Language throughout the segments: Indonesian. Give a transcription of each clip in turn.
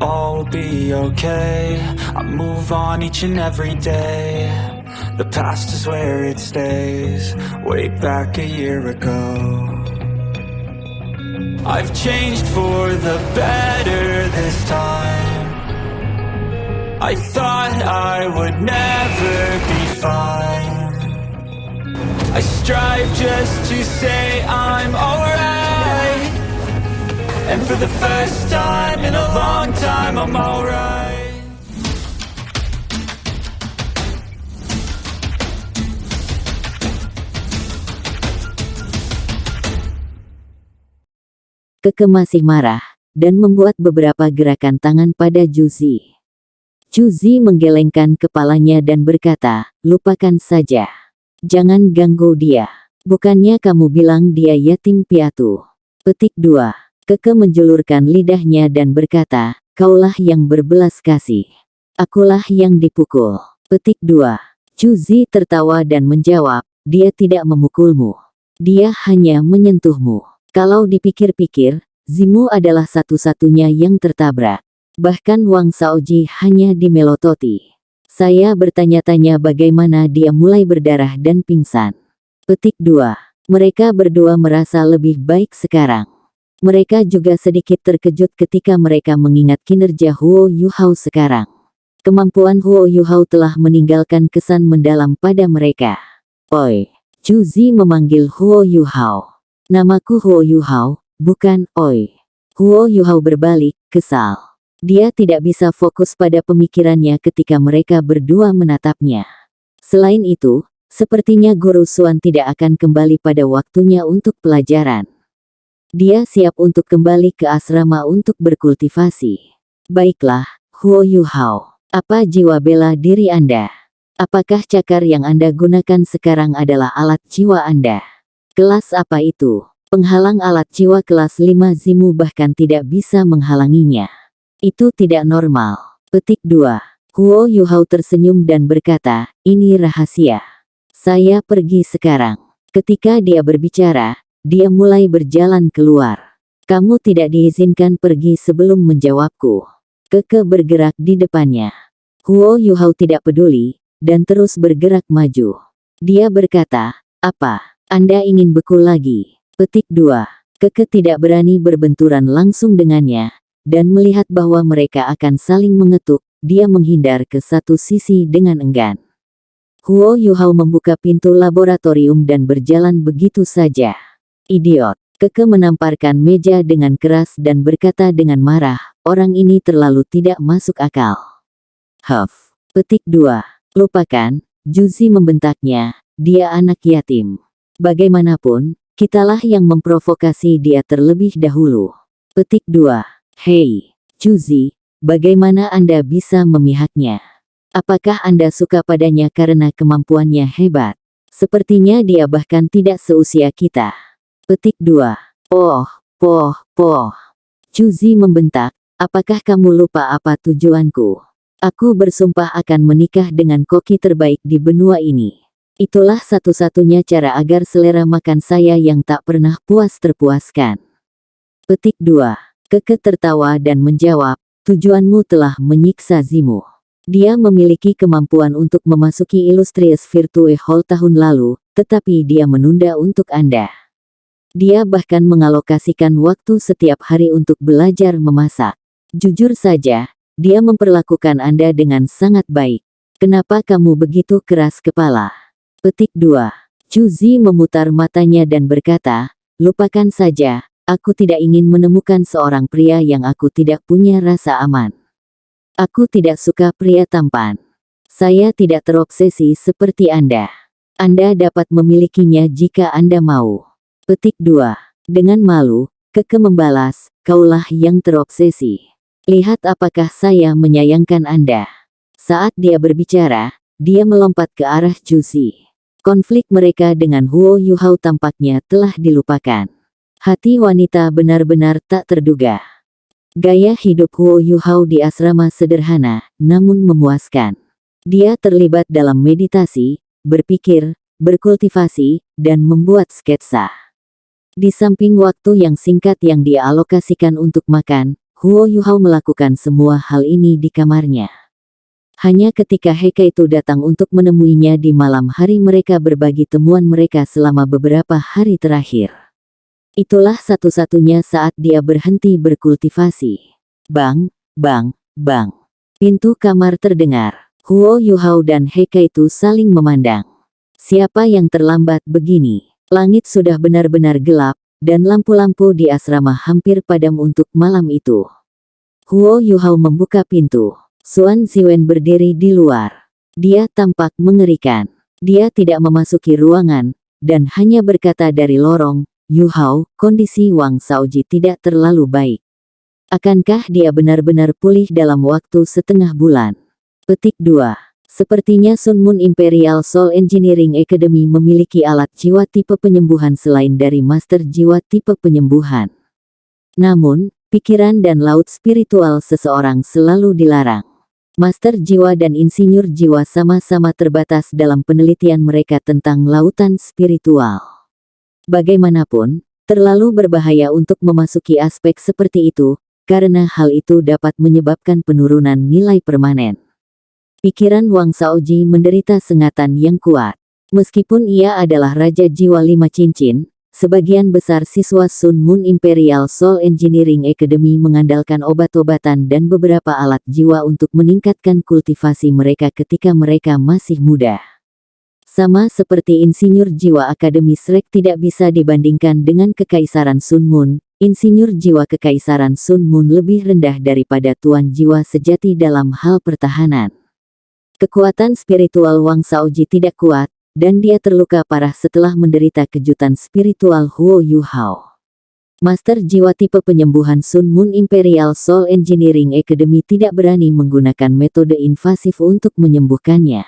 all will be okay. I move on each and every day. The past is where it stays. Way back a year ago, I've changed for the better this time. I thought I would never be fine. I strive just to say I'm alright, and for the first time in a long time I'm alright. Keke masih marah, dan membuat beberapa gerakan tangan pada Juzi. Juzi menggelengkan kepalanya dan berkata, lupakan saja. Jangan ganggu dia. Bukannya kamu bilang dia yatim piatu. Petik 2. Keke menjulurkan lidahnya dan berkata, kaulah yang berbelas kasih. Akulah yang dipukul. Petik 2. Juzi tertawa dan menjawab, dia tidak memukulmu. Dia hanya menyentuhmu. Kalau dipikir-pikir, Zimu adalah satu-satunya yang tertabrak. Bahkan Wang Shaoji hanya dimelototi. Saya bertanya-tanya bagaimana dia mulai berdarah dan pingsan. Petik 2. Mereka berdua merasa lebih baik sekarang. Mereka juga sedikit terkejut ketika mereka mengingat kinerja Huo Yuhao sekarang. Kemampuan Huo Yuhao telah meninggalkan kesan mendalam pada mereka. Oi. Juzi memanggil Huo Yuhao. Namaku Huo Yuhao, bukan Oi. Huo Yuhao berbalik, kesal. Dia tidak bisa fokus pada pemikirannya ketika mereka berdua menatapnya. Selain itu, sepertinya Guru Xuan tidak akan kembali pada waktunya untuk pelajaran. Dia siap untuk kembali ke asrama untuk berkultivasi. Baiklah, Huo Yuhao. Apa jiwa bela diri Anda? Apakah cakar yang Anda gunakan sekarang adalah alat jiwa Anda? Kelas apa itu? Penghalang alat jiwa kelas 5 Zimu bahkan tidak bisa menghalanginya. Itu tidak normal. Petik 2. Huo Yuhao tersenyum dan berkata, ini rahasia. Saya pergi sekarang. Ketika dia berbicara, dia mulai berjalan keluar. Kamu tidak diizinkan pergi sebelum menjawabku. Keke bergerak di depannya. Huo Yuhao tidak peduli, dan terus bergerak maju. Dia berkata, apa? Anda ingin beku lagi? Petik 2. Keke tidak berani berbenturan langsung dengannya, dan melihat bahwa mereka akan saling mengetuk, dia menghindar ke satu sisi dengan enggan. Huo Yuhao membuka pintu laboratorium dan berjalan begitu saja. Idiot. Keke menamparkan meja dengan keras dan berkata dengan marah, orang ini terlalu tidak masuk akal. Huff. Petik 2. Lupakan, Juzi membentaknya, dia anak yatim. Bagaimanapun, kitalah yang memprovokasi dia terlebih dahulu. Petik 2. Hei, Juzi, bagaimana Anda bisa memihaknya? Apakah Anda suka padanya karena kemampuannya hebat? Sepertinya dia bahkan tidak seusia kita. Petik 2. Poh. Juzi membentak, apakah kamu lupa apa tujuanku? Aku bersumpah akan menikah dengan koki terbaik di benua ini. Itulah satu-satunya cara agar selera makan saya yang tak pernah puas terpuaskan. Petik 2. Keke tertawa dan menjawab, tujuanmu telah menyiksa Zimu. Dia memiliki kemampuan untuk memasuki Illustrious Virtue Hall tahun lalu, tetapi dia menunda untuk Anda. Dia bahkan mengalokasikan waktu setiap hari untuk belajar memasak. Jujur saja, dia memperlakukan Anda dengan sangat baik. Kenapa kamu begitu keras kepala? Petik 2. Juzi memutar matanya dan berkata, lupakan saja, aku tidak ingin menemukan seorang pria yang aku tidak punya rasa aman. Aku tidak suka pria tampan. Saya tidak terobsesi seperti Anda. Anda dapat memilikinya jika Anda mau. Petik 2. Dengan malu, Keke membalas, kaulah yang terobsesi. Lihat apakah saya menyayangkan Anda. Saat dia berbicara, dia melompat ke arah Juzi. Konflik mereka dengan Huo Yuhao tampaknya telah dilupakan. Hati wanita benar-benar tak terduga. Gaya hidup Huo Yuhao di asrama sederhana, namun memuaskan. Dia terlibat dalam meditasi, berpikir, berkultivasi, dan membuat sketsa. Di samping waktu yang singkat yang dia alokasikan untuk makan, Huo Yuhao melakukan semua hal ini di kamarnya. Hanya ketika Heka itu datang untuk menemuinya di malam hari mereka berbagi temuan mereka selama beberapa hari terakhir. Itulah satu-satunya saat dia berhenti berkultivasi. Bang, bang, bang. Pintu kamar terdengar. Huo Yuhao dan Heka itu saling memandang. Siapa yang terlambat begini? Langit sudah benar-benar gelap, dan lampu-lampu di asrama hampir padam untuk malam itu. Huo Yuhao membuka pintu. Xuan Ziwen berdiri di luar. Dia tampak mengerikan. Dia tidak memasuki ruangan, dan hanya berkata dari lorong, "Yuhao, kondisi Wang Shaoji tidak terlalu baik. Akankah dia benar-benar pulih dalam waktu setengah bulan?" Petik 2. Sepertinya Sun Moon Imperial Soul Engineering Academy memiliki alat jiwa tipe penyembuhan selain dari Master Jiwa tipe penyembuhan. Namun, pikiran dan laut spiritual seseorang selalu dilarang. Master Jiwa dan Insinyur Jiwa sama-sama terbatas dalam penelitian mereka tentang lautan spiritual. Bagaimanapun, terlalu berbahaya untuk memasuki aspek seperti itu, karena hal itu dapat menyebabkan penurunan nilai permanen. Pikiran Wang Shaoji menderita sengatan yang kuat. Meskipun ia adalah Raja Jiwa 5 Cincin, sebagian besar siswa Sun Moon Imperial Soul Engineering Academy mengandalkan obat-obatan dan beberapa alat jiwa untuk meningkatkan kultivasi mereka ketika mereka masih muda. Sama seperti Insinyur Jiwa Akademi Shrek tidak bisa dibandingkan dengan Kekaisaran Sun Moon, Insinyur Jiwa Kekaisaran Sun Moon lebih rendah daripada Tuan Jiwa Sejati dalam hal pertahanan. Kekuatan spiritual Wang Shaoji tidak kuat, dan dia terluka parah setelah menderita kejutan spiritual Huo Yuhao. Master Jiwa tipe penyembuhan Sun Moon Imperial Soul Engineering Academy tidak berani menggunakan metode invasif untuk menyembuhkannya.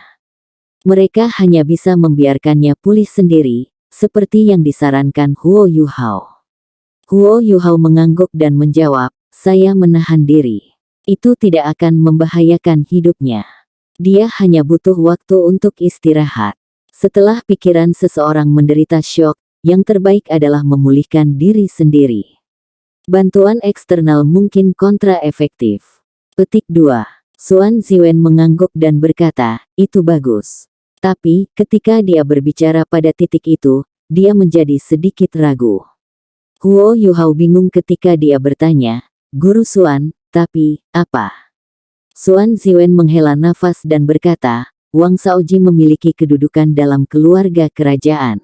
Mereka hanya bisa membiarkannya pulih sendiri, seperti yang disarankan Huo Yuhao. Huo Yuhao mengangguk dan menjawab, "Saya menahan diri. Itu tidak akan membahayakan hidupnya. Dia hanya butuh waktu untuk istirahat." Setelah pikiran seseorang menderita syok, yang terbaik adalah memulihkan diri sendiri. Bantuan eksternal mungkin kontra-efektif. Petik 2. Xuan Ziwen mengangguk dan berkata, "Itu bagus." Tapi, ketika dia berbicara pada titik itu, dia menjadi sedikit ragu. Huo Yuhao bingung ketika dia bertanya, "Guru Xuan, tapi, apa?" Xuan Ziwen menghela nafas dan berkata, "Wang Shaoji memiliki kedudukan dalam keluarga kerajaan.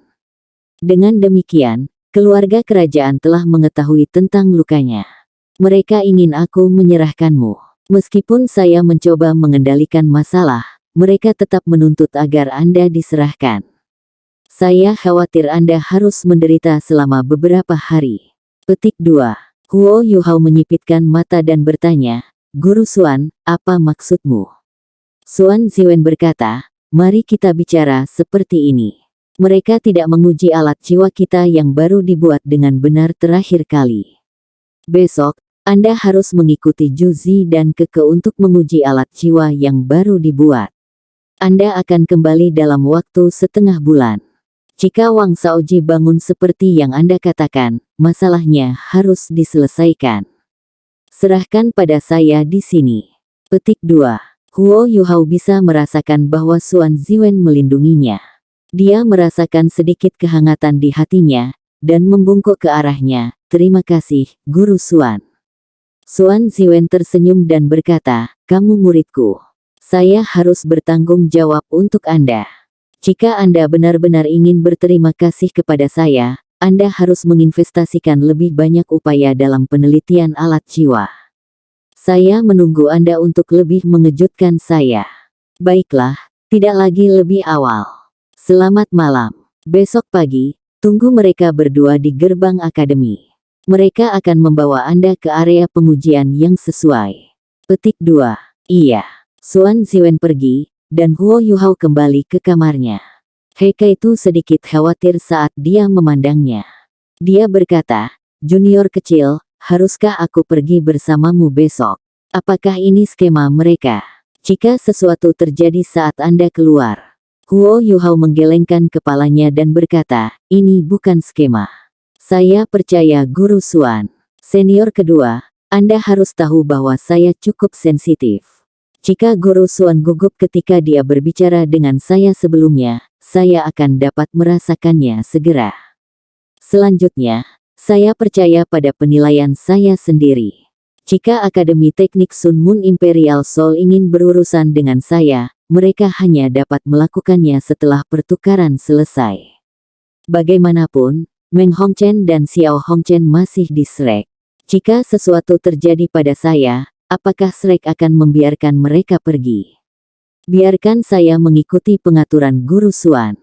Dengan demikian, keluarga kerajaan telah mengetahui tentang lukanya. Mereka ingin aku menyerahkanmu. Meskipun saya mencoba mengendalikan masalah, mereka tetap menuntut agar Anda diserahkan. Saya khawatir Anda harus menderita selama beberapa hari." Petik 2. Huo Yuhao menyipitkan mata dan bertanya, "Guru Xuan, apa maksudmu?" Xuan Ziwen berkata, "Mari kita bicara seperti ini. Mereka tidak menguji alat jiwa kita yang baru dibuat dengan benar terakhir kali. Besok, Anda harus mengikuti Juzi dan Keke untuk menguji alat jiwa yang baru dibuat. Anda akan kembali dalam waktu setengah bulan. Jika Wang Shaoji bangun seperti yang Anda katakan, masalahnya harus diselesaikan. Serahkan pada saya di sini." Petik 2. Huo Yuhao bisa merasakan bahwa Xuan Ziwen melindunginya. Dia merasakan sedikit kehangatan di hatinya, dan membungkuk ke arahnya, "Terima kasih, Guru Xuan." Xuan Ziwen tersenyum dan berkata, "Kamu muridku. Saya harus bertanggung jawab untuk Anda. Jika Anda benar-benar ingin berterima kasih kepada saya, Anda harus menginvestasikan lebih banyak upaya dalam penelitian alat jiwa. Saya menunggu Anda untuk lebih mengejutkan saya." "Baiklah, tidak lagi lebih awal. Selamat malam. Besok pagi, tunggu mereka berdua di gerbang akademi. Mereka akan membawa Anda ke area pengujian yang sesuai." Petik 2. Iya. Xuan Ziwen pergi, dan Huo Yuhao kembali ke kamarnya. Heka itu sedikit khawatir saat dia memandangnya. Dia berkata, "Junior kecil, haruskah aku pergi bersamamu besok? Apakah ini skema mereka? Jika sesuatu terjadi saat Anda keluar." Huo Yuhao menggelengkan kepalanya dan berkata, "Ini bukan skema. Saya percaya Guru Xuan." Senior kedua, Anda harus tahu bahwa saya cukup sensitif. Jika Guru Xuan gugup ketika dia berbicara dengan saya sebelumnya, saya akan dapat merasakannya segera. Selanjutnya, saya percaya pada penilaian saya sendiri. Jika Akademi Teknik Sun Moon Imperial Soul ingin berurusan dengan saya, mereka hanya dapat melakukannya setelah pertukaran selesai. Bagaimanapun, Meng Hongchen dan Xiao Hongchen masih di Shrek. Jika sesuatu terjadi pada saya, apakah Shrek akan membiarkan mereka pergi? Biarkan saya mengikuti pengaturan Guru Xuan.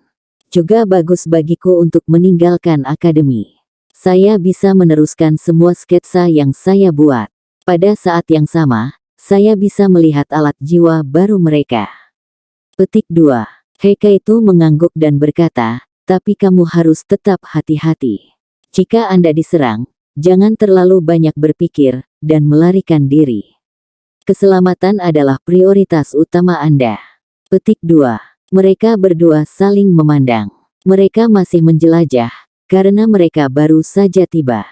Juga bagus bagiku untuk meninggalkan akademi. Saya bisa meneruskan semua sketsa yang saya buat. Pada saat yang sama, saya bisa melihat alat jiwa baru mereka. Petik 2. Heike itu mengangguk dan berkata, tapi kamu harus tetap hati-hati. Jika Anda diserang, jangan terlalu banyak berpikir, dan melarikan diri. Keselamatan adalah prioritas utama Anda. Petik 2. Mereka berdua saling memandang. Mereka masih menjelajah, karena mereka baru saja tiba.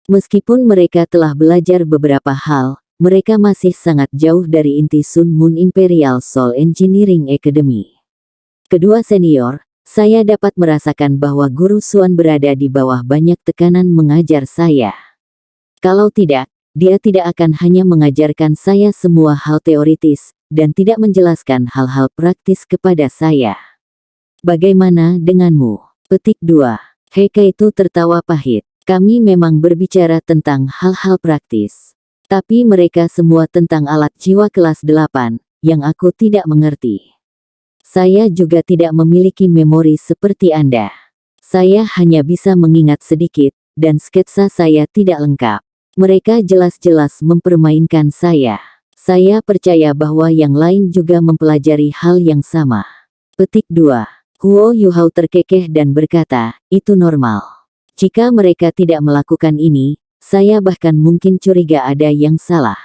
Meskipun mereka telah belajar beberapa hal, mereka masih sangat jauh dari inti Sun Moon Imperial Soul Engineering Academy. Kedua senior, saya dapat merasakan bahwa Guru Xuan berada di bawah banyak tekanan mengajar saya. Kalau tidak, dia tidak akan hanya mengajarkan saya semua hal teoritis, dan tidak menjelaskan hal-hal praktis kepada saya. Bagaimana denganmu? Petik 2. Heike itu tertawa pahit. Kami memang berbicara tentang hal-hal praktis. Tapi mereka semua tentang alat jiwa kelas 8, yang aku tidak mengerti. Saya juga tidak memiliki memori seperti Anda. Saya hanya bisa mengingat sedikit, dan sketsa saya tidak lengkap. Mereka jelas-jelas mempermainkan saya. Saya percaya bahwa yang lain juga mempelajari hal yang sama. Petik 2. Huo Yuhao terkekeh dan berkata, itu normal. Jika mereka tidak melakukan ini, saya bahkan mungkin curiga ada yang salah.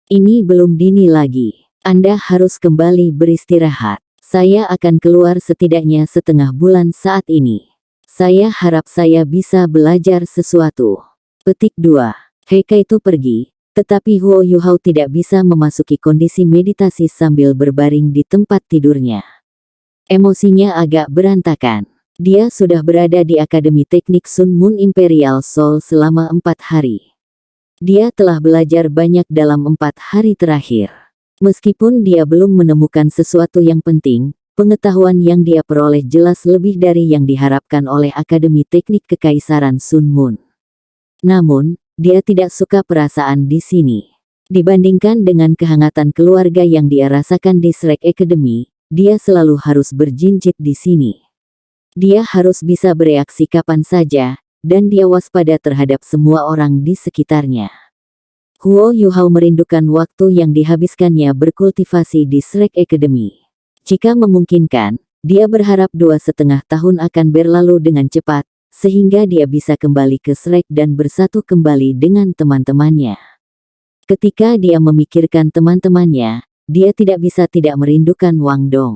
Ini belum dini lagi. Anda harus kembali beristirahat. Saya akan keluar setidaknya setengah bulan saat ini. Saya harap saya bisa belajar sesuatu. Petik 2. Heike itu pergi, tetapi Huo Yuhao tidak bisa memasuki kondisi meditasi sambil berbaring di tempat tidurnya. Emosinya agak berantakan. Dia sudah berada di Akademi Teknik Sun Moon Imperial Soul selama 4 hari. Dia telah belajar banyak dalam 4 hari terakhir. Meskipun dia belum menemukan sesuatu yang penting, pengetahuan yang dia peroleh jelas lebih dari yang diharapkan oleh Akademi Teknik Kekaisaran Sun Moon. Namun, dia tidak suka perasaan di sini. Dibandingkan dengan kehangatan keluarga yang dia rasakan di Shrek Academy, dia selalu harus berjinjit di sini. Dia harus bisa bereaksi kapan saja, dan dia waspada terhadap semua orang di sekitarnya. Huo Yuhao merindukan waktu yang dihabiskannya berkultivasi di Shrek Academy. Jika memungkinkan, dia berharap 2,5 tahun akan berlalu dengan cepat, sehingga dia bisa kembali ke Shrek dan bersatu kembali dengan teman-temannya. Ketika dia memikirkan teman-temannya, dia tidak bisa tidak merindukan Wang Dong.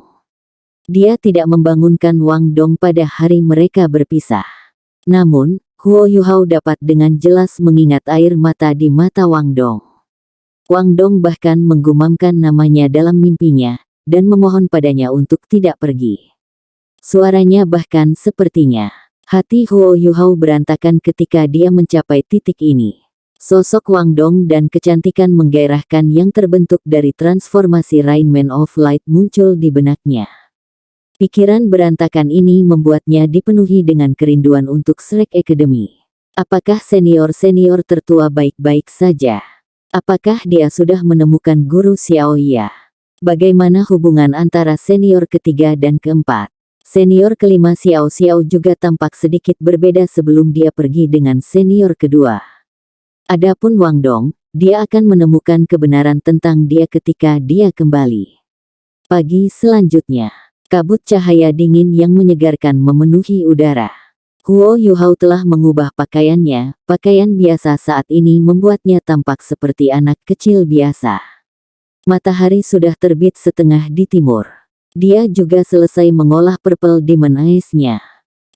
Dia tidak membangunkan Wang Dong pada hari mereka berpisah. Namun, Huo Yuhao dapat dengan jelas mengingat air mata di mata Wang Dong. Wang Dong bahkan menggumamkan namanya dalam mimpinya, dan memohon padanya untuk tidak pergi. Suaranya bahkan sepertinya. Hati Huo Yuhao berantakan ketika dia mencapai titik ini. Sosok Wang Dong dan kecantikan menggairahkan yang terbentuk dari transformasi Rain Man of Light muncul di benaknya. Pikiran berantakan ini membuatnya dipenuhi dengan kerinduan untuk Shrek Academy. Apakah senior-senior tertua baik-baik saja? Apakah dia sudah menemukan Guru Xiaoya? Bagaimana hubungan antara senior ketiga dan keempat? Senior kelima Xiao Xiao juga tampak sedikit berbeda sebelum dia pergi dengan senior kedua. Adapun Wang Dong, dia akan menemukan kebenaran tentang dia ketika dia kembali. Pagi selanjutnya. Kabut cahaya dingin yang menyegarkan memenuhi udara. Huo Yuhao telah mengubah pakaiannya, pakaian biasa saat ini membuatnya tampak seperti anak kecil biasa. Matahari sudah terbit setengah di timur. Dia juga selesai mengolah Purple Demon Ice-nya.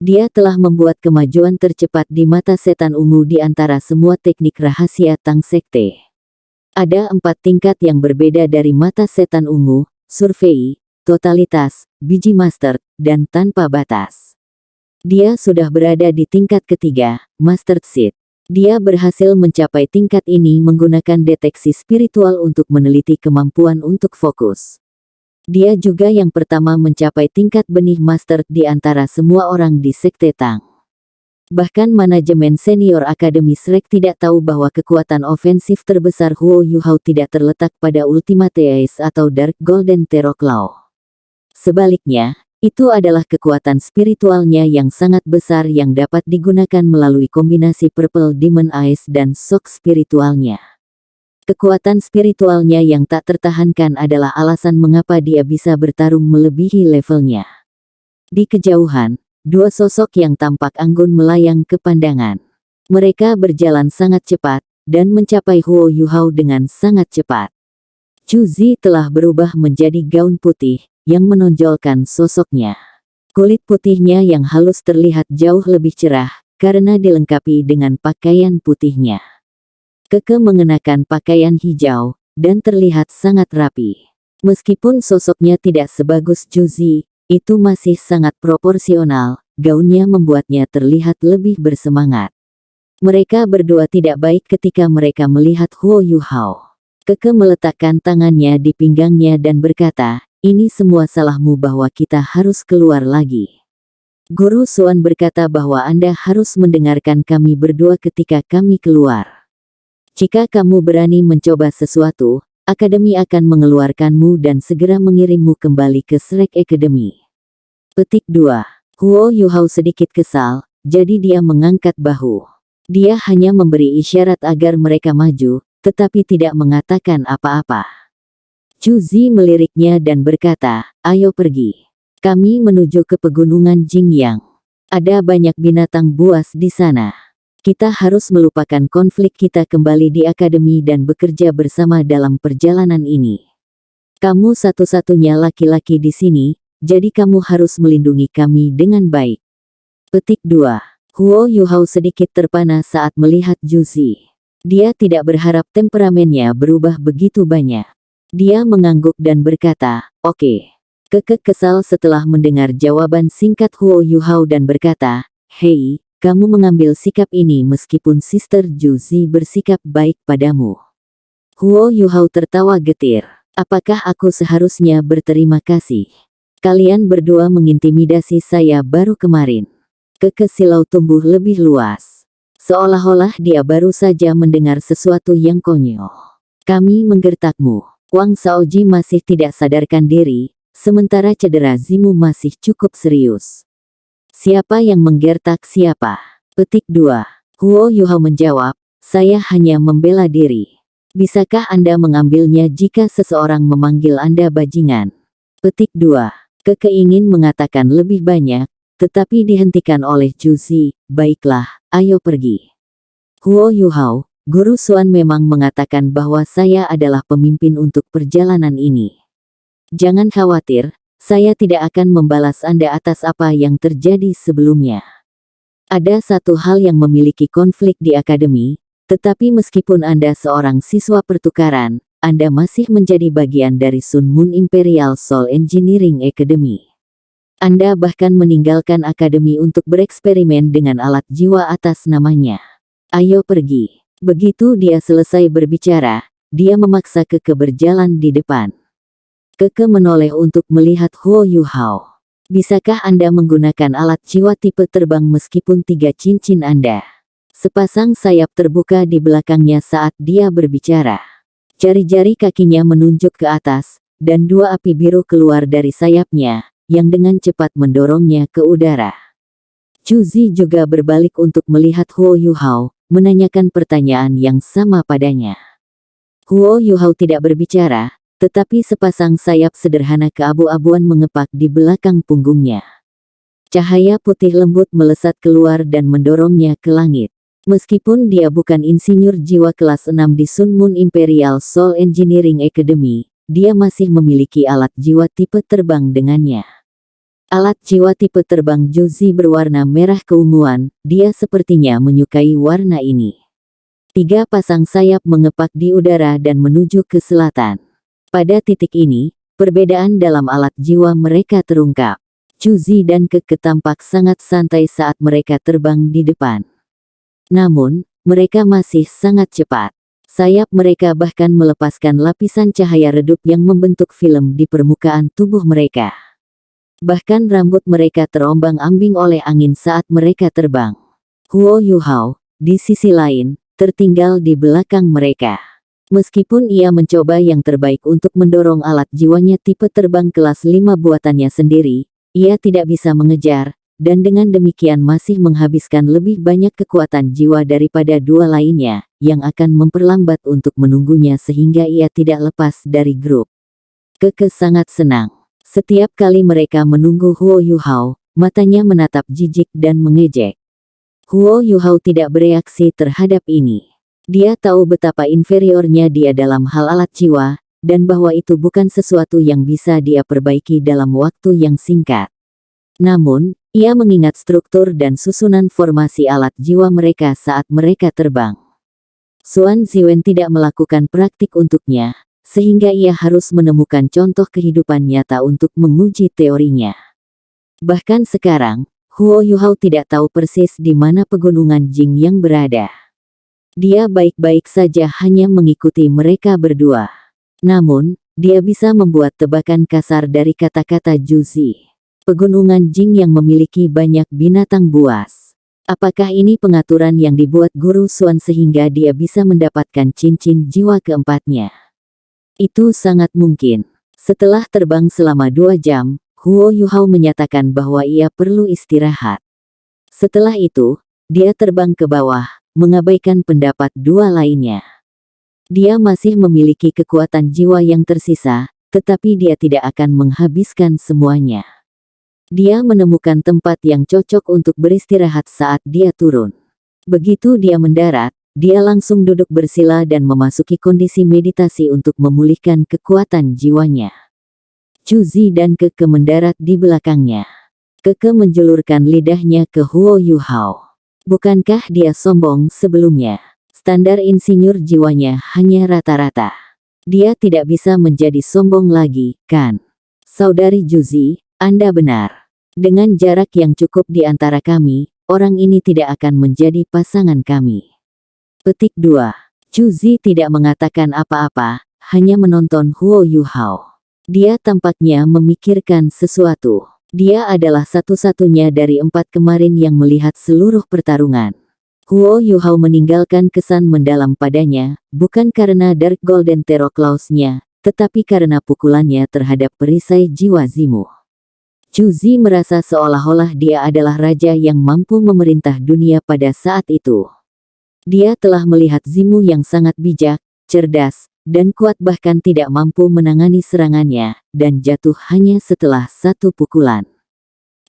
Dia telah membuat kemajuan tercepat di mata setan ungu di antara semua teknik rahasia Tang Sekte. Ada 4 tingkat yang berbeda dari mata setan ungu: survei, totalitas, biji master, dan tanpa batas. Dia sudah berada di tingkat ketiga, Master Seed. Dia berhasil mencapai tingkat ini menggunakan deteksi spiritual untuk meneliti kemampuan untuk fokus. Dia juga yang pertama mencapai tingkat benih master di antara semua orang di Sekte Tang. Bahkan manajemen senior Akademi Shrek tidak tahu bahwa kekuatan ofensif terbesar Huo Yuhao tidak terletak pada Ultimate Ace atau Dark Golden Terror Claw. Sebaliknya, itu adalah kekuatan spiritualnya yang sangat besar yang dapat digunakan melalui kombinasi Purple Demon Eyes dan shock spiritualnya. Kekuatan spiritualnya yang tak tertahankan adalah alasan mengapa dia bisa bertarung melebihi levelnya. Di kejauhan, 2 sosok yang tampak anggun melayang ke pandangan. Mereka berjalan sangat cepat, dan mencapai Huo Yuhao dengan sangat cepat. Chu Zi telah berubah menjadi gaun putih, yang menonjolkan sosoknya. Kulit putihnya yang halus terlihat jauh lebih cerah, karena dilengkapi dengan pakaian putihnya. Keke mengenakan pakaian hijau, dan terlihat sangat rapi. Meskipun sosoknya tidak sebagus Chu Zi, itu masih sangat proporsional, gaunnya membuatnya terlihat lebih bersemangat. Mereka berdua tidak baik ketika mereka melihat Huo Yuhao. Keke meletakkan tangannya di pinggangnya dan berkata, "Ini semua salahmu bahwa kita harus keluar lagi." Guru Xuan berkata bahwa Anda harus mendengarkan kami berdua ketika kami keluar. Jika kamu berani mencoba sesuatu, Akademi akan mengeluarkanmu dan segera mengirimmu kembali ke Shrek Academy. Petik 2. Huo Yuhao sedikit kesal, jadi dia mengangkat bahu. Dia hanya memberi isyarat agar mereka maju, tetapi tidak mengatakan apa-apa. Chu Zi meliriknya dan berkata, "Ayo pergi. Kami menuju ke pegunungan Jingyang. Ada banyak binatang buas di sana. Kita harus melupakan konflik kita kembali di akademi dan bekerja bersama dalam perjalanan ini. Kamu satu-satunya laki-laki di sini, jadi kamu harus melindungi kami dengan baik." Petik 2. Huo Yuhao sedikit terpana saat melihat Chu Zi. Dia tidak berharap temperamennya berubah begitu banyak. Dia mengangguk dan berkata, "Oke." Keke kesal setelah mendengar jawaban singkat Huo Yuhao dan berkata, "Hei, kamu mengambil sikap ini meskipun Sister Chu Zi bersikap baik padamu." Huo Yuhao tertawa getir. "Apakah aku seharusnya berterima kasih? Kalian berdua mengintimidasi saya baru kemarin." Keke silau tumbuh lebih luas. Seolah-olah dia baru saja mendengar sesuatu yang konyol. "Kami menggertakmu." Wang Shaoji masih tidak sadarkan diri, sementara cedera Zimu masih cukup serius. "Siapa yang menggertak siapa?" Petik 2. Huo Yuhao menjawab, "Saya hanya membela diri. Bisakah Anda mengambilnya jika seseorang memanggil Anda bajingan?" Petik 2. Keke ingin mengatakan lebih banyak, tetapi dihentikan oleh Chu Zi. "Baiklah, ayo pergi." Huo Yuhao, Guru Xuan memang mengatakan bahwa saya adalah pemimpin untuk perjalanan ini. Jangan khawatir, saya tidak akan membalas Anda atas apa yang terjadi sebelumnya. Ada satu hal yang memiliki konflik di akademi, tetapi meskipun Anda seorang siswa pertukaran, Anda masih menjadi bagian dari Sun Moon Imperial Soul Engineering Academy. Anda bahkan meninggalkan akademi untuk bereksperimen dengan alat jiwa atas namanya. Ayo pergi. Begitu dia selesai berbicara, dia memaksa Keke berjalan di depan. Keke menoleh untuk melihat Huo Yuhao. "Bisakah Anda menggunakan alat jiwa tipe terbang meskipun 3 cincin Anda?" Sepasang sayap terbuka di belakangnya saat dia berbicara. Jari-jari kakinya menunjuk ke atas, dan 2 api biru keluar dari sayapnya, yang dengan cepat mendorongnya ke udara. Chu Zi juga berbalik untuk melihat Huo Yuhao, menanyakan pertanyaan yang sama padanya. Huo Yuhao tidak berbicara, tetapi sepasang sayap sederhana keabu-abuan mengepak di belakang punggungnya. Cahaya putih lembut melesat keluar dan mendorongnya ke langit. Meskipun dia bukan insinyur jiwa kelas 6 di Sun Moon Imperial Soul Engineering Academy, dia masih memiliki alat jiwa tipe terbang dengannya. Alat jiwa tipe terbang Juzi berwarna merah keunguan, dia sepertinya menyukai warna ini. 3 pasang sayap mengepak di udara dan menuju ke selatan. Pada titik ini, perbedaan dalam alat jiwa mereka terungkap. Juzi dan Keke tampak sangat santai saat mereka terbang di depan. Namun, mereka masih sangat cepat. Sayap mereka bahkan melepaskan lapisan cahaya redup yang membentuk film di permukaan tubuh mereka. Bahkan rambut mereka terombang-ambing oleh angin saat mereka terbang. Huo Yuhao, di sisi lain, tertinggal di belakang mereka. Meskipun ia mencoba yang terbaik untuk mendorong alat jiwanya tipe terbang kelas 5 buatannya sendiri, ia tidak bisa mengejar, dan dengan demikian masih menghabiskan lebih banyak kekuatan jiwa daripada 2 lainnya, yang akan memperlambat untuk menunggunya sehingga ia tidak lepas dari grup. Keke sangat senang. Setiap kali mereka menunggu Huo Yuhao, matanya menatap jijik dan mengejek. Huo Yuhao tidak bereaksi terhadap ini. Dia tahu betapa inferiornya dia dalam hal alat jiwa, dan bahwa itu bukan sesuatu yang bisa dia perbaiki dalam waktu yang singkat. Namun, ia mengingat struktur dan susunan formasi alat jiwa mereka saat mereka terbang. Xuan Ziwen tidak melakukan praktik untuknya, sehingga ia harus menemukan contoh kehidupan nyata untuk menguji teorinya. Bahkan sekarang, Huo Yuhao tidak tahu persis di mana pegunungan Jing yang berada. Dia baik-baik saja hanya mengikuti mereka berdua. Namun, dia bisa membuat tebakan kasar dari kata-kata Juzi. Pegunungan Jing yang memiliki banyak binatang buas. Apakah ini pengaturan yang dibuat Guru Xuan sehingga dia bisa mendapatkan cincin jiwa keempatnya? Itu sangat mungkin. Setelah terbang selama 2 jam, Huo Yuhao menyatakan bahwa ia perlu istirahat. Setelah itu, dia terbang ke bawah, mengabaikan pendapat 2 lainnya. Dia masih memiliki kekuatan jiwa yang tersisa, tetapi dia tidak akan menghabiskan semuanya. Dia menemukan tempat yang cocok untuk beristirahat saat dia turun. Begitu dia mendarat, dia langsung duduk bersila dan memasuki kondisi meditasi untuk memulihkan kekuatan jiwanya. Juzi dan Keke mendarat di belakangnya. Keke menjulurkan lidahnya ke Huo Yuhao. Bukankah dia sombong sebelumnya? Standar insinyur jiwanya hanya rata-rata. Dia tidak bisa menjadi sombong lagi, kan? Saudari Juzi, Anda benar. Dengan jarak yang cukup di antara kami, orang ini tidak akan menjadi pasangan kami. Petik 2. Juzi tidak mengatakan apa-apa, hanya menonton Huo Yuhao. Dia tampaknya memikirkan sesuatu. Dia adalah satu-satunya dari 4 kemarin yang melihat seluruh pertarungan. Huo Yuhao meninggalkan kesan mendalam padanya, bukan karena Dark Golden Terror Claws-nya, tetapi karena pukulannya terhadap perisai jiwa Zimu. Juzi merasa seolah-olah dia adalah raja yang mampu memerintah dunia pada saat itu. Dia telah melihat Zimu yang sangat bijak, cerdas, dan kuat bahkan tidak mampu menangani serangannya, dan jatuh hanya setelah 1 pukulan.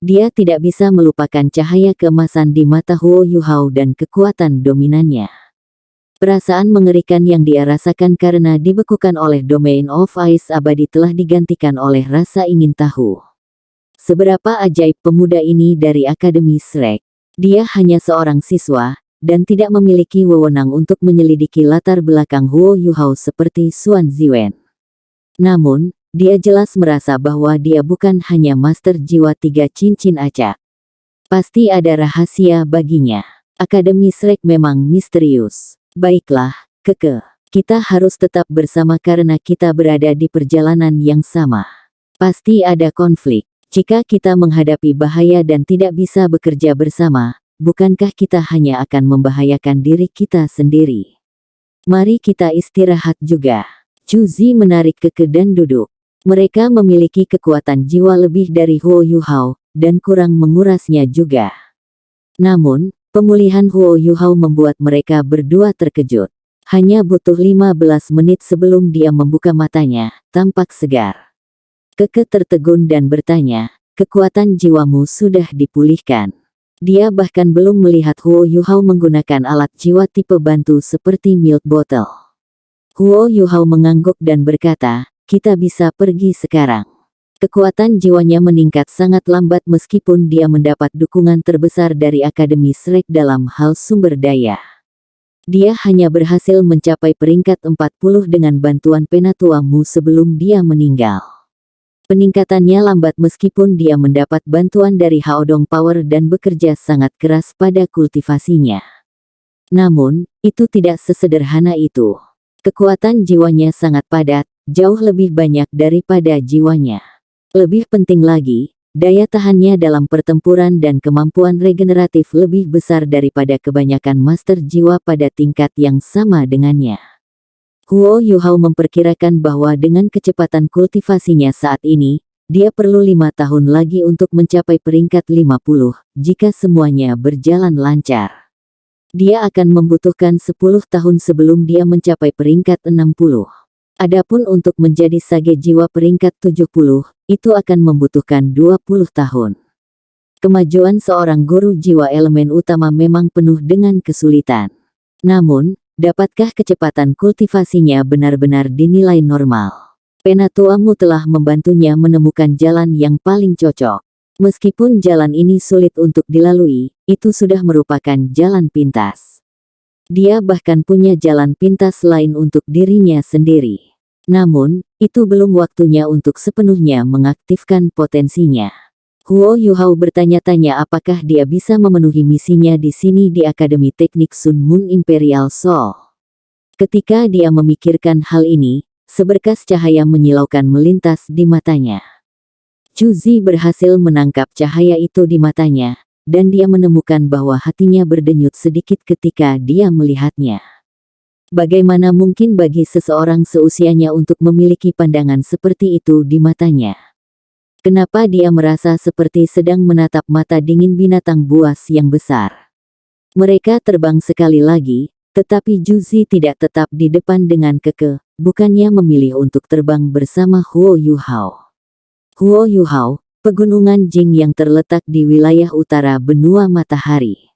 Dia tidak bisa melupakan cahaya keemasan di mata Huo Yuhao dan kekuatan dominannya. Perasaan mengerikan yang dia rasakan karena dibekukan oleh Domain of Ice abadi telah digantikan oleh rasa ingin tahu. Seberapa ajaib pemuda ini dari Akademi Shrek. Dia hanya seorang siswa, dan tidak memiliki wewenang untuk menyelidiki latar belakang Huo Yuhao seperti Xuan Ziwen. Namun, dia jelas merasa bahwa dia bukan hanya master jiwa 3 cincin acak. Pasti ada rahasia baginya. Akademi Shrek memang misterius. Baiklah, Keke. Kita harus tetap bersama karena kita berada di perjalanan yang sama. Pasti ada konflik. Jika kita menghadapi bahaya dan tidak bisa bekerja bersama, bukankah kita hanya akan membahayakan diri kita sendiri? Mari kita istirahat juga. Juzi menarik Keke dan duduk. Mereka memiliki kekuatan jiwa lebih dari Huo Yuhao, dan kurang mengurasnya juga. Namun, pemulihan Huo Yuhao membuat mereka berdua terkejut. Hanya butuh 15 menit sebelum dia membuka matanya, tampak segar. Keke tertegun dan bertanya, kekuatan jiwamu sudah dipulihkan. Dia bahkan belum melihat Huo Yuhao menggunakan alat jiwa tipe bantu seperti milk bottle. Huo Yuhao mengangguk dan berkata, kita bisa pergi sekarang. Kekuatan jiwanya meningkat sangat lambat meskipun dia mendapat dukungan terbesar dari Akademi Shrek dalam hal sumber daya. Dia hanya berhasil mencapai peringkat 40 dengan bantuan Penatua Mu sebelum dia meninggal. Peningkatannya lambat meskipun dia mendapat bantuan dari Haodong Power dan bekerja sangat keras pada kultivasinya. Namun, itu tidak sesederhana itu. Kekuatan jiwanya sangat padat, jauh lebih banyak daripada jiwanya. Lebih penting lagi, daya tahannya dalam pertempuran dan kemampuan regeneratif lebih besar daripada kebanyakan master jiwa pada tingkat yang sama dengannya. Huo Yuhao memperkirakan bahwa dengan kecepatan kultivasinya saat ini, dia perlu 5 tahun lagi untuk mencapai peringkat 50, jika semuanya berjalan lancar. Dia akan membutuhkan 10 tahun sebelum dia mencapai peringkat 60. Adapun untuk menjadi sage jiwa peringkat 70, itu akan membutuhkan 20 tahun. Kemajuan seorang guru jiwa elemen utama memang penuh dengan kesulitan. Namun, dapatkah kecepatan kultivasinya benar-benar dinilai normal? Penatua Mu telah membantunya menemukan jalan yang paling cocok. Meskipun jalan ini sulit untuk dilalui, itu sudah merupakan jalan pintas. Dia bahkan punya jalan pintas lain untuk dirinya sendiri. Namun, itu belum waktunya untuk sepenuhnya mengaktifkan potensinya. Huo Yuhao bertanya-tanya apakah dia bisa memenuhi misinya di sini di Akademi Teknik Sun Moon Imperial Soul. Ketika dia memikirkan hal ini, seberkas cahaya menyilaukan melintas di matanya. Chu Zi berhasil menangkap cahaya itu di matanya, dan dia menemukan bahwa hatinya berdenyut sedikit ketika dia melihatnya. Bagaimana mungkin bagi seseorang seusianya untuk memiliki pandangan seperti itu di matanya? Kenapa dia merasa seperti sedang menatap mata dingin binatang buas yang besar? Mereka terbang sekali lagi, tetapi Chu Zi tidak tetap di depan dengan kekeh, bukannya memilih untuk terbang bersama Huo Yuhao. Huo Yuhao, pegunungan Jing yang terletak di wilayah utara benua matahari.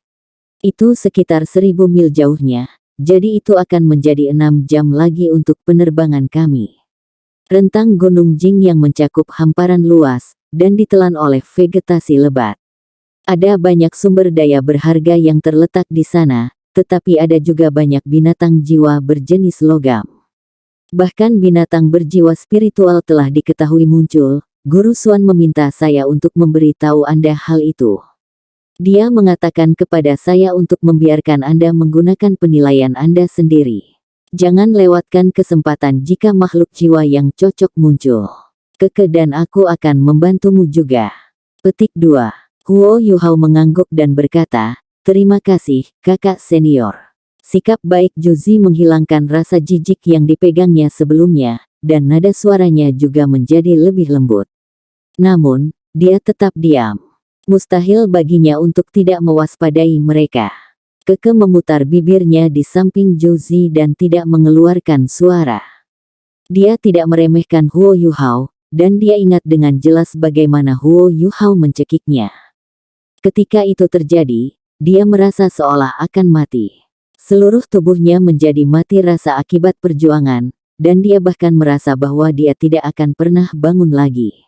Itu sekitar 1000 mil jauhnya. Jadi itu akan menjadi 6 jam lagi untuk penerbangan kami. Rentang Gunung Jing yang mencakup hamparan luas, dan ditelan oleh vegetasi lebat. Ada banyak sumber daya berharga yang terletak di sana, tetapi ada juga banyak binatang jiwa berjenis logam. Bahkan binatang berjiwa spiritual telah diketahui muncul. Guru Xuan meminta saya untuk memberitahu Anda hal itu. Dia mengatakan kepada saya untuk membiarkan Anda menggunakan penilaian Anda sendiri. Jangan lewatkan kesempatan jika makhluk jiwa yang cocok muncul. Keke dan aku akan membantumu juga. Petik 2. Huo Yuhao mengangguk dan berkata, terima kasih, kakak senior. Sikap baik Chu Zi menghilangkan rasa jijik yang dipegangnya sebelumnya, dan nada suaranya juga menjadi lebih lembut. Namun, dia tetap diam. Mustahil baginya untuk tidak mewaspadai mereka. Keke memutar bibirnya di samping Chu Zi dan tidak mengeluarkan suara. Dia tidak meremehkan Huo Yuhao, dan dia ingat dengan jelas bagaimana Huo Yuhao mencekiknya. Ketika itu terjadi, dia merasa seolah akan mati. Seluruh tubuhnya menjadi mati rasa akibat perjuangan, dan dia bahkan merasa bahwa dia tidak akan pernah bangun lagi.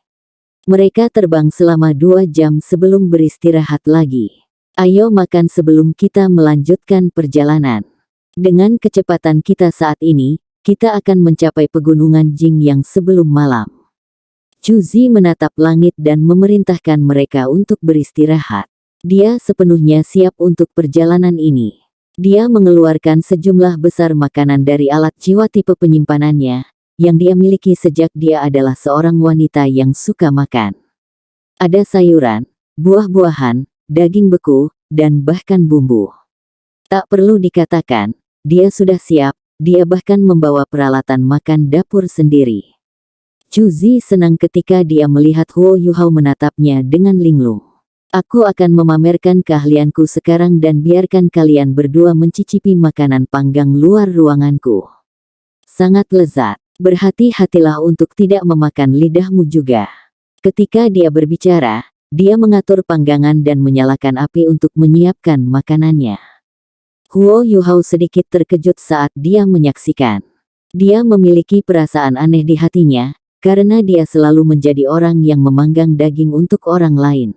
Mereka terbang selama 2 jam sebelum beristirahat lagi. Ayo makan sebelum kita melanjutkan perjalanan. Dengan kecepatan kita saat ini, kita akan mencapai pegunungan Jing yang sebelum malam. Chu Zi menatap langit dan memerintahkan mereka untuk beristirahat. Dia sepenuhnya siap untuk perjalanan ini. Dia mengeluarkan sejumlah besar makanan dari alat jiwa tipe penyimpanannya, yang dia miliki sejak dia adalah seorang wanita yang suka makan. Ada sayuran, buah-buahan, daging beku, dan bahkan bumbu. Tak perlu dikatakan, dia sudah siap, dia bahkan membawa peralatan makan dapur sendiri. Chu Zi senang ketika dia melihat Huo Yuhao menatapnya dengan linglung. Aku akan memamerkan keahlianku sekarang dan biarkan kalian berdua mencicipi makanan panggang luar ruanganku. Sangat lezat. Berhati-hatilah untuk tidak memakan lidahmu juga. Ketika dia berbicara, dia mengatur panggangan dan menyalakan api untuk menyiapkan makanannya. Huo Yuhao sedikit terkejut saat dia menyaksikan. Dia memiliki perasaan aneh di hatinya, karena dia selalu menjadi orang yang memanggang daging untuk orang lain.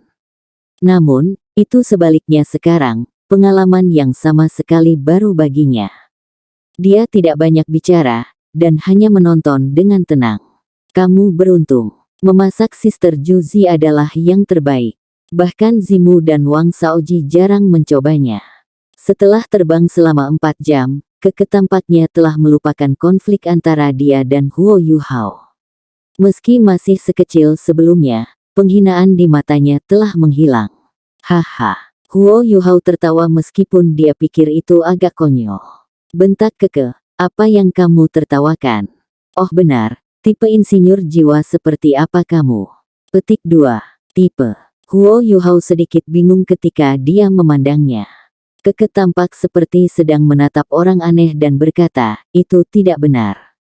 Namun, itu sebaliknya sekarang, pengalaman yang sama sekali baru baginya. Dia tidak banyak bicara, dan hanya menonton dengan tenang. Kamu beruntung. Memasak Sister Juzi adalah yang terbaik. Bahkan Zimu dan Wang Shaoji jarang mencobanya. Setelah terbang selama 4 jam, Keke tampaknya telah melupakan konflik antara dia dan Huo Yuhao. Meski masih sekecil sebelumnya, penghinaan di matanya telah menghilang. Haha, Huo Yuhao tertawa meskipun dia pikir itu agak konyol. Bentak Keke, apa yang kamu tertawakan? Oh benar, tipe insinyur jiwa seperti apa kamu? Petik 2. Tipe. Huo Yuhao sedikit bingung ketika dia memandangnya. Keke tampak seperti sedang menatap orang aneh dan berkata, itu tidak benar.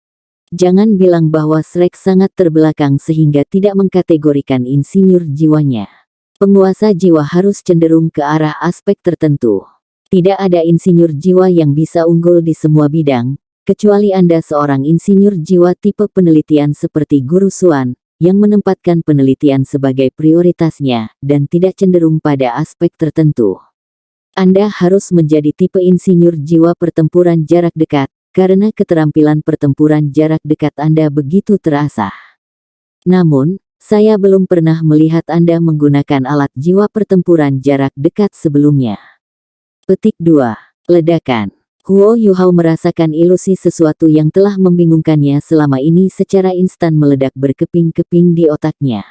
Jangan bilang bahwa Shrek sangat terbelakang sehingga tidak mengkategorikan insinyur jiwanya. Penguasa jiwa harus cenderung ke arah aspek tertentu. Tidak ada insinyur jiwa yang bisa unggul di semua bidang, kecuali Anda seorang insinyur jiwa tipe penelitian seperti Guru Xuan, yang menempatkan penelitian sebagai prioritasnya, dan tidak cenderung pada aspek tertentu. Anda harus menjadi tipe insinyur jiwa pertempuran jarak dekat, karena keterampilan pertempuran jarak dekat Anda begitu terasah. Namun, saya belum pernah melihat Anda menggunakan alat jiwa pertempuran jarak dekat sebelumnya. Petik 2. Ledakan. Huo Yuhao merasakan ilusi sesuatu yang telah membingungkannya selama ini secara instan meledak berkeping-keping di otaknya.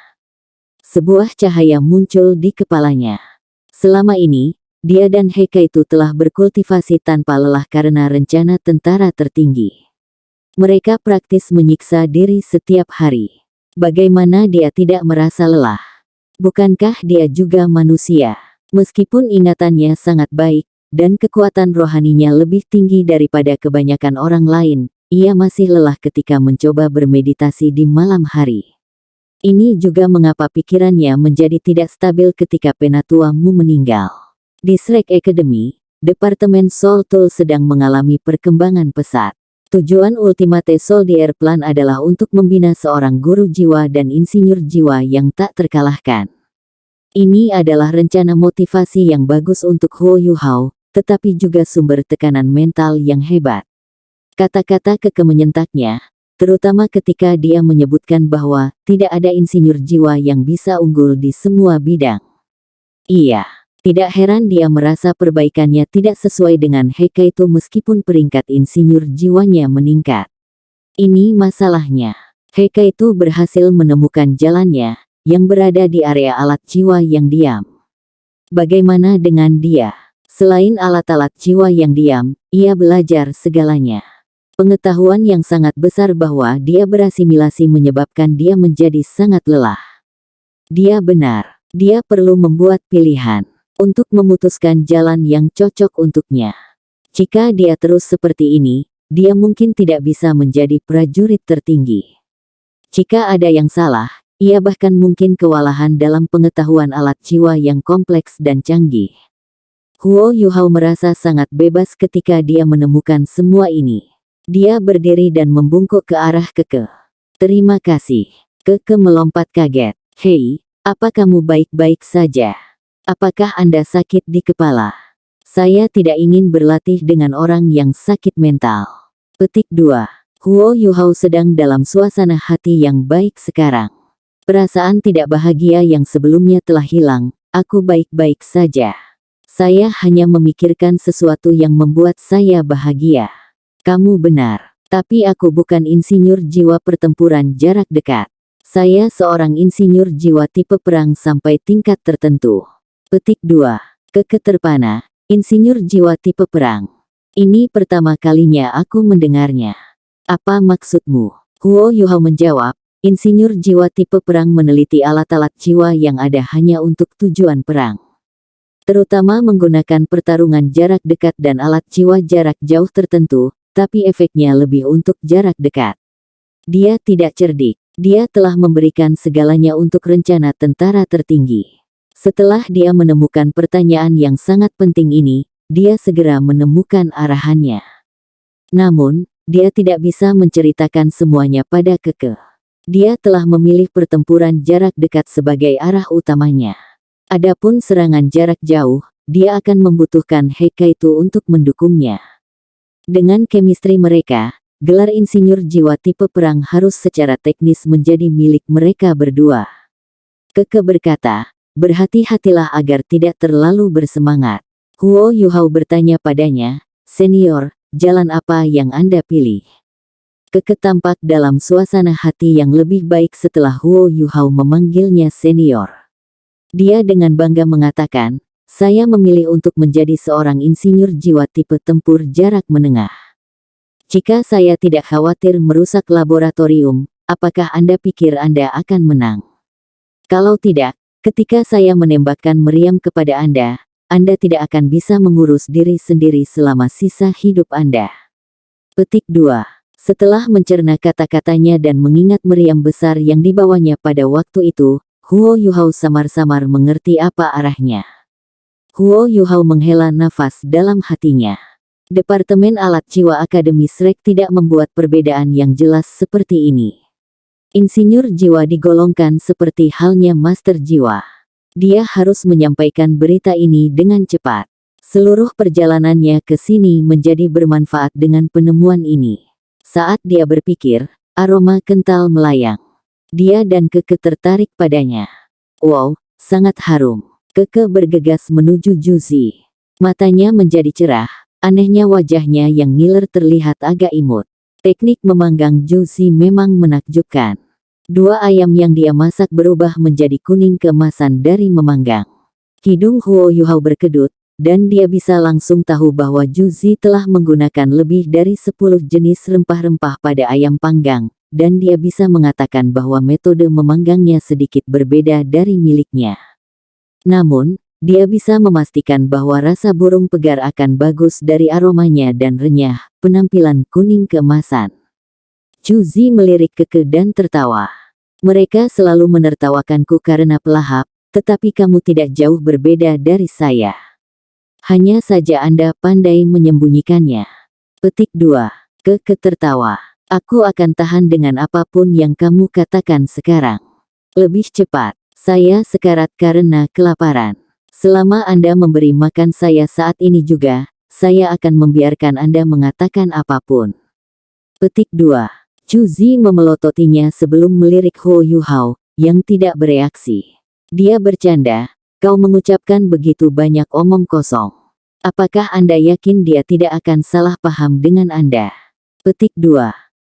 Sebuah cahaya muncul di kepalanya. Selama ini, dia dan Heikaitu telah berkultivasi tanpa lelah karena rencana tentara tertinggi. Mereka praktis menyiksa diri setiap hari. Bagaimana dia tidak merasa lelah? Bukankah dia juga manusia? Meskipun ingatannya sangat baik, dan kekuatan rohaninya lebih tinggi daripada kebanyakan orang lain, ia masih lelah ketika mencoba bermeditasi di malam hari. Ini juga mengapa pikirannya menjadi tidak stabil ketika Penatua Mu meninggal. Di Shrek Academy, Departemen Soul Tool sedang mengalami perkembangan pesat. Tujuan Ultimate Soldier Plan adalah untuk membina seorang guru jiwa dan insinyur jiwa yang tak terkalahkan. Ini adalah rencana motivasi yang bagus untuk Huo Yuhao, tetapi juga sumber tekanan mental yang hebat. Kata-kata Keke menyentaknya, terutama ketika dia menyebutkan bahwa tidak ada insinyur jiwa yang bisa unggul di semua bidang. Iya, tidak heran dia merasa perbaikannya tidak sesuai dengan Heikaitu meskipun peringkat insinyur jiwanya meningkat. Ini masalahnya. Heikaitu berhasil menemukan jalannya, yang berada di area alat jiwa yang diam. Bagaimana dengan dia? Selain alat-alat jiwa yang diam, ia belajar segalanya. Pengetahuan yang sangat besar bahwa dia berasimilasi menyebabkan dia menjadi sangat lelah. Dia benar, dia perlu membuat pilihan untuk memutuskan jalan yang cocok untuknya. Jika dia terus seperti ini, dia mungkin tidak bisa menjadi prajurit tertinggi. Jika ada yang salah, ia bahkan mungkin kewalahan dalam pengetahuan alat jiwa yang kompleks dan canggih. Huo Yuhao merasa sangat bebas ketika dia menemukan semua ini. Dia berdiri dan membungkuk ke arah Keke. Terima kasih. Keke melompat kaget. Hei, apa kamu baik-baik saja? Apakah Anda sakit di kepala? Saya tidak ingin berlatih dengan orang yang sakit mental. Petik 2. Huo Yuhao sedang dalam suasana hati yang baik sekarang. Perasaan tidak bahagia yang sebelumnya telah hilang. Aku baik-baik saja. Saya hanya memikirkan sesuatu yang membuat saya bahagia. Kamu benar, tapi aku bukan insinyur jiwa pertempuran jarak dekat. Saya seorang insinyur jiwa tipe perang sampai tingkat tertentu. Petik 2. Keke terpana, insinyur jiwa tipe perang. Ini pertama kalinya aku mendengarnya. Apa maksudmu? Huo Yuhao menjawab, insinyur jiwa tipe perang meneliti alat-alat jiwa yang ada hanya untuk tujuan perang. Terutama menggunakan pertarungan jarak dekat dan alat jiwa jarak jauh tertentu, tapi efeknya lebih untuk jarak dekat. Dia tidak cerdik. Dia telah memberikan segalanya untuk rencana tentara tertinggi. Setelah dia menemukan pertanyaan yang sangat penting ini, dia segera menemukan arahannya. Namun, dia tidak bisa menceritakan semuanya pada Keke. Dia telah memilih pertempuran jarak dekat sebagai arah utamanya. Adapun serangan jarak jauh, dia akan membutuhkan Heikaitu untuk mendukungnya. Dengan chemistry mereka, gelar insinyur jiwa tipe perang harus secara teknis menjadi milik mereka berdua. Keke berkata, berhati-hatilah agar tidak terlalu bersemangat. Huo Yuhao bertanya padanya, senior, jalan apa yang Anda pilih? Keke tampak dalam suasana hati yang lebih baik setelah Huo Yuhao memanggilnya senior. Dia dengan bangga mengatakan, saya memilih untuk menjadi seorang insinyur jiwa tipe tempur jarak menengah. Jika saya tidak khawatir merusak laboratorium, apakah Anda pikir Anda akan menang? Kalau tidak, ketika saya menembakkan meriam kepada Anda tidak akan bisa mengurus diri sendiri selama sisa hidup Anda. Petik 2. Setelah mencerna kata-katanya dan mengingat meriam besar yang dibawanya pada waktu itu, Huo Yuhao samar-samar mengerti apa arahnya. Huo Yuhao menghela nafas dalam hatinya. Departemen Alat Jiwa Akademi Shrek tidak membuat perbedaan yang jelas seperti ini. Insinyur jiwa digolongkan seperti halnya Master Jiwa. Dia harus menyampaikan berita ini dengan cepat. Seluruh perjalanannya ke sini menjadi bermanfaat dengan penemuan ini. Saat dia berpikir, aroma kental melayang. Dia dan Keke tertarik padanya. Wow, sangat harum. Keke bergegas menuju Juzi. Matanya menjadi cerah, anehnya wajahnya yang ngiler terlihat agak imut. Teknik memanggang Juzi memang menakjubkan. 2 ayam yang dia masak berubah menjadi kuning keemasan dari memanggang. Hidung Huo Yuhao berkedut, dan dia bisa langsung tahu bahwa Juzi telah menggunakan lebih dari 10 jenis rempah-rempah pada ayam panggang, dan dia bisa mengatakan bahwa metode memanggangnya sedikit berbeda dari miliknya. Namun, dia bisa memastikan bahwa rasa burung pegar akan bagus dari aromanya dan renyah, penampilan kuning keemasan. Juzi melirik Keke dan tertawa. Mereka selalu menertawakanku karena pelahap, tetapi kamu tidak jauh berbeda dari saya. Hanya saja Anda pandai menyembunyikannya. Petik 2. Keke tertawa. Aku akan tahan dengan apapun yang kamu katakan sekarang. Lebih cepat. Saya sekarat karena kelaparan. Selama Anda memberi makan saya saat ini juga, saya akan membiarkan Anda mengatakan apapun. Petik 2. Juzi memelototinya sebelum melirik Huo Yuhao, yang tidak bereaksi. Dia bercanda, kau mengucapkan begitu banyak omong kosong. Apakah Anda yakin dia tidak akan salah paham dengan Anda? Petik 2.